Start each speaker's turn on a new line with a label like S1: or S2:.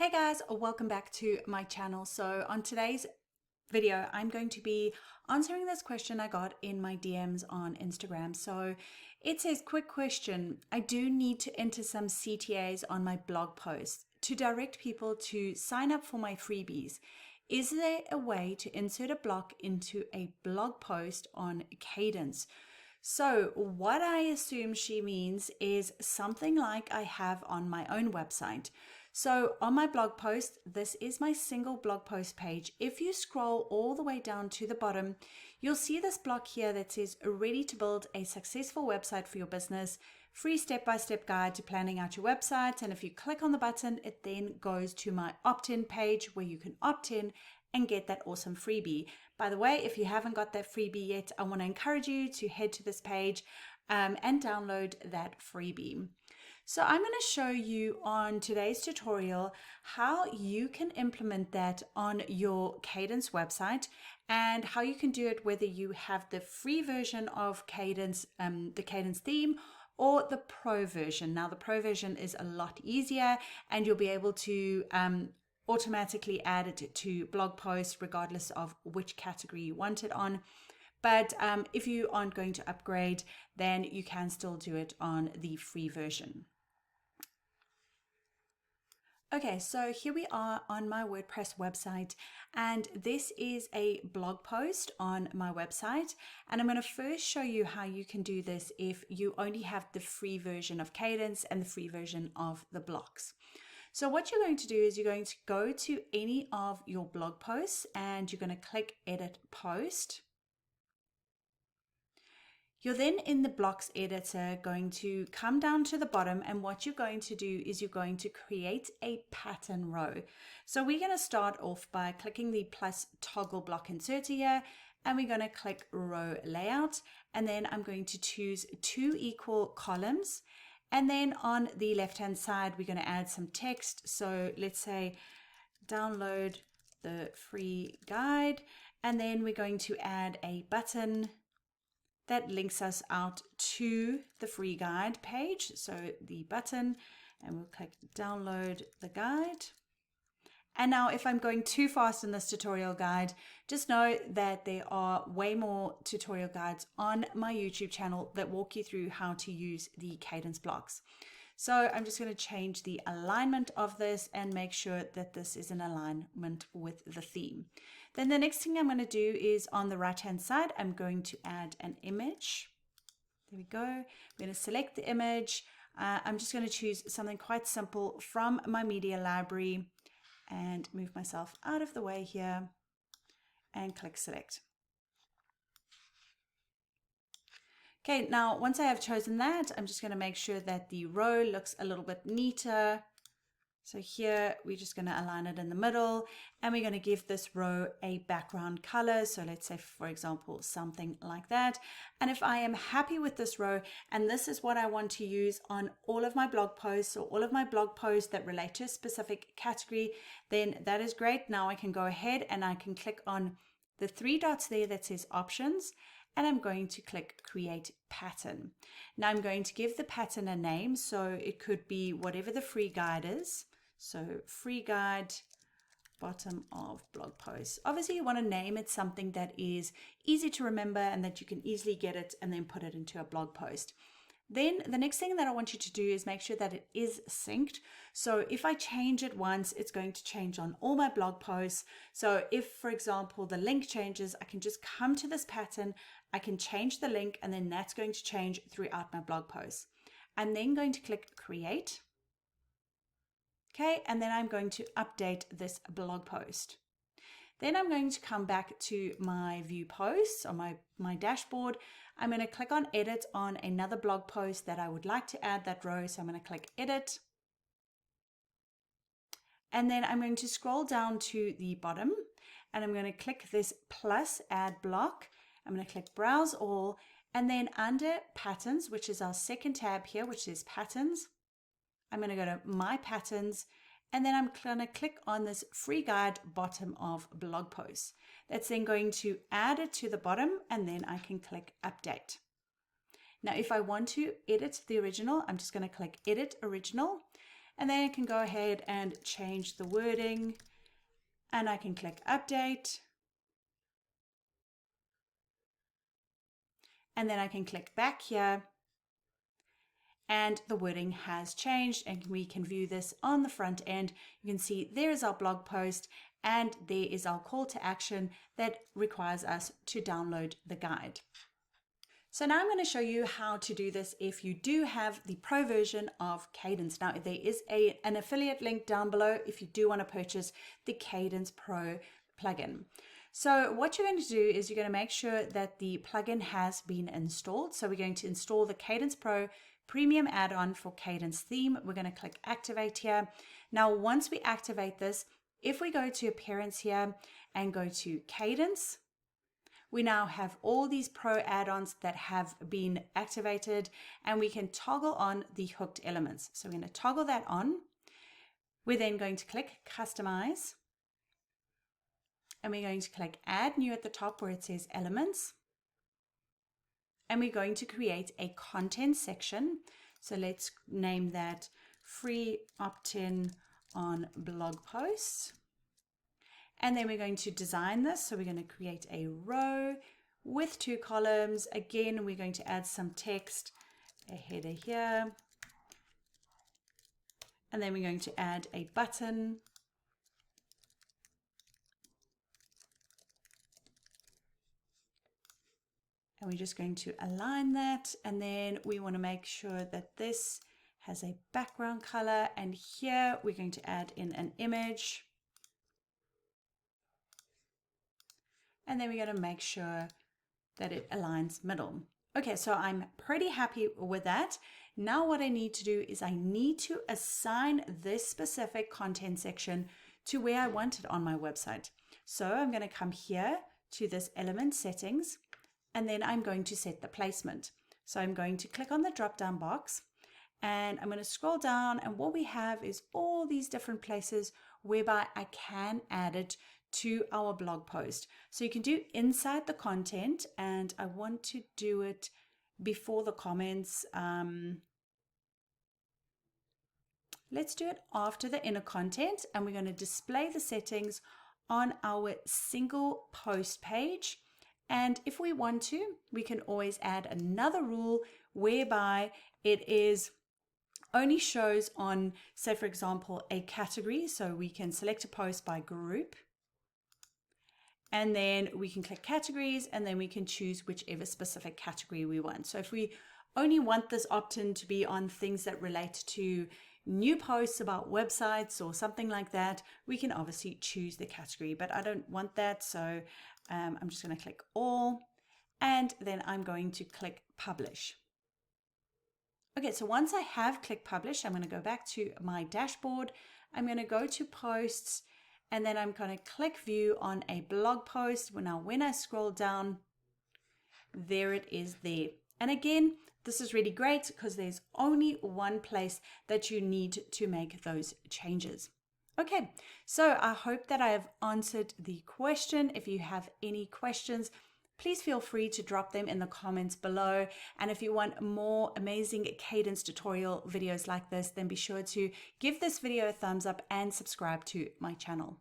S1: Hey guys, welcome back to my channel. So on today's video, I'm going to be answering this question I got in my DMs on Instagram. So it says, quick question. I do need to enter some CTAs on my blog post to direct people to sign up for my freebies. Is there a way to insert a block into a blog post on Kadence? So what I assume she means is something like I have on my own website. So on my blog post, this is my single blog post page. If you scroll all the way down to the bottom, you'll see this block here that says ready to build a successful website for your business, free step-by-step guide to planning out your website. And if you click on the button, it then goes to my opt-in page where you can opt in and get that awesome freebie. By the way, if you haven't got that freebie yet, I want to encourage you to head to this page and download that freebie. So I'm going to show you on today's tutorial how you can implement that on your Kadence website and how you can do it whether you have the free version of Kadence, the Kadence theme, or the Pro version. Now the Pro version is a lot easier and you'll be able to automatically add it to blog posts regardless of which category you want it on. But if you aren't going to upgrade, then you can still do it on the free version. Okay, so here we are on my WordPress website, and this is a blog post on my website. And I'm going to first show you how you can do this if you only have the free version of Kadence and the free version of the blocks. So what you're going to do is you're going to go to any of your blog posts and you're going to click Edit Post. You're then in the blocks editor going to come down to the bottom, and what you're going to do is you're going to create a pattern row. So we're going to start off by clicking the plus toggle block inserter here, and we're going to click row layout, and then I'm going to choose 2 equal columns. And then on the left hand side, we're going to add some text. So let's say download the free guide, and then we're going to add a button that links us out to the free guide page. So the button, and we'll click download the guide. And now if I'm going too fast in this tutorial guide, just know that there are way more tutorial guides on my YouTube channel that walk you through how to use the Kadence blocks. So I'm just going to change the alignment of this and make sure that this is in alignment with the theme. Then the next thing I'm going to do is on the right hand side, I'm going to add an image. There we go. I'm going to select the image. I'm just going to choose something quite simple from my media library and move myself out of the way here and click select. Okay, now once I have chosen that, I'm just going to make sure that the row looks a little bit neater. So here we're just going to align it in the middle, and we're going to give this row a background color. So let's say, for example, something like that. And if I am happy with this row, and this is what I want to use on all of my blog posts or all of my blog posts that relate to a specific category, then that is great. Now I can go ahead and I can click on the 3 dots there that says options, and I'm going to click create pattern. Now I'm going to give the pattern a name. So it could be whatever the free guide is. So free guide, bottom of blog post. Obviously you want to name it something that is easy to remember and that you can easily get it and then put it into a blog post. Then the next thing that I want you to do is make sure that it is synced. So if I change it once, it's going to change on all my blog posts. So if, for example, the link changes, I can just come to this pattern, I can change the link, and then that's going to change throughout my blog posts. I'm then going to click create. Okay, and then I'm going to update this blog post. Then I'm going to come back to my view posts on my dashboard. I'm going to click on edit on another blog post that I would like to add that row. So I'm going to click edit. And then I'm going to scroll down to the bottom and I'm going to click this plus add block. I'm going to click browse all, and then under patterns, which is our second tab here, which is patterns, I'm going to go to my patterns, and then I'm going to click on this free guide bottom of blog posts. That's then going to add it to the bottom, and then I can click update. Now, if I want to edit the original, I'm just going to click edit original, And then I can go ahead and change the wording, and I can click update. And then I can click back here, and the wording has changed, and we can view this on the front end. You can see there is our blog post, and there is our call to action that requires us to download the guide. So now I'm going to show you how to do this if you do have the pro version of Kadence. Now there is an affiliate link down below if you do want to purchase the Cadence Pro plugin. So what you're going to do is you're going to make sure that the plugin has been installed. So we're going to install the Cadence Pro premium add-on for Kadence Theme. We're going to click activate here. Now once we activate this, if we go to appearance here and go to Kadence, we now have all these pro add-ons that have been activated, and we can toggle on the hooked elements. So we're going to toggle that on. We're then going to click customize, and we're going to click add new at the top where it says elements. And we're going to create a content section. So let's name that free opt-in on blog posts. And then we're going to design this. So we're going to create a row with 2 columns. Again, we're going to add some text, a header here. And then we're going to add a button. And we're just going to align that. And then we want to make sure that this has a background color. And here we're going to add in an image. And then we're going to make sure that it aligns middle. Okay, so I'm pretty happy with that. Now what I need to do is I need to assign this specific content section to where I want it on my website. So I'm going to come here to this element settings, and then I'm going to set the placement. So I'm going to click on the drop-down box, and I'm going to scroll down, and what we have is all these different places whereby I can add it to our blog post. So you can do inside the content, and I want to do it before the comments. Let's do it after the inner content, and we're going to display the settings on our single post page. And if we want to, we can always add another rule whereby it is only shows on, say for example, a category. So we can select a post by group, and then we can click categories, and then we can choose whichever specific category we want. So if we only want this opt-in to be on things that relate to new posts about websites or something like that, we can obviously choose the category, but I don't want that. So I'm just going to click all, and then I'm going to click publish. Okay, so once I have clicked publish, I'm going to go back to my dashboard. I'm going to go to posts, and then I'm going to click view on a blog post. Well, now when I scroll down, there it is there. And again, this is really great because there's only one place that you need to make those changes. Okay, so I hope that I have answered the question. If you have any questions, please feel free to drop them in the comments below. And if you want more amazing Kadence tutorial videos like this, then be sure to give this video a thumbs up and subscribe to my channel.